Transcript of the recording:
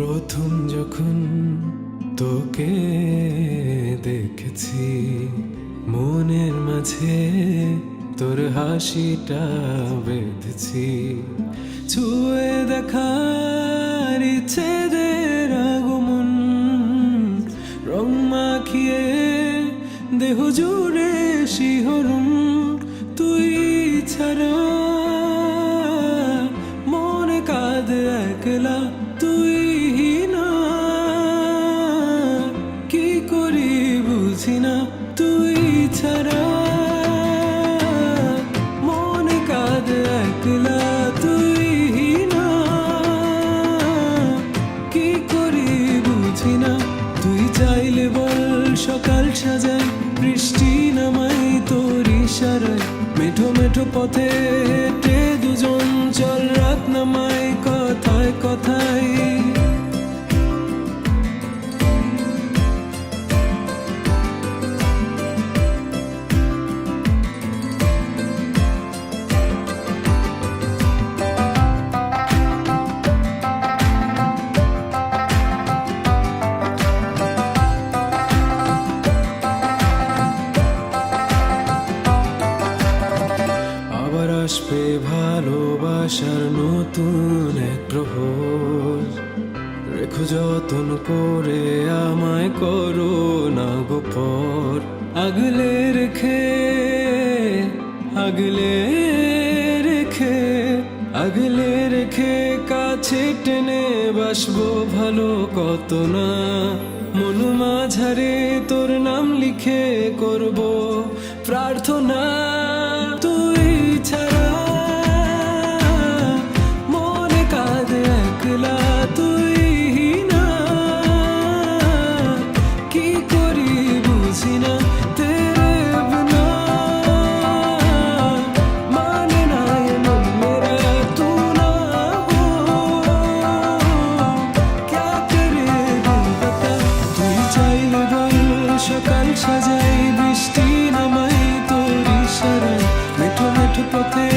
প্রথম যখন তোকে দেখেছি, মনের মাঝে তোর হাসিটা বেঁধেছি। ছুঁয়ে দেখার ইচ্ছেদের আগমন, রং মাখিয়ে দেহ জুড়ে শিহরণ। তুই ছাড়া মনে কাঁদে একলা, তুই না কি করি বুঝি না। তুই ছাড়া মনে কাঁদে একলা, তুই না কি করি বুঝি না। তুই চাইলে বল সকাল সাজাই, বৃষ্টি নামাই তোর ইশারায়। মেঠো মেঠো পথে হেঁটে দুজন চল, রাত নামাই কথায় কথায়। আসবে ভালোবাসার নতুন এক প্রহর, রেখো যতন করে আমায় করো না গোপর। আগলে রেখে আগলে রেখে আগলে রেখে কাছে টেনে বাসবো ভালো কত না। মনু মাঝারে তোর নাম লিখে করব প্রার্থনা। তুই ছাড়া মনে কাঁদে একলা, তুই না কি করি বুঝি না। তেরে বিনা মানে না ये मन मेरा, तू ना हो क्या करे दिल बता। তুই চাইলে বল সকাল সাজাই, বৃষ্টি নামাই তোর ইশারায়। মেঠো মেঠো পথে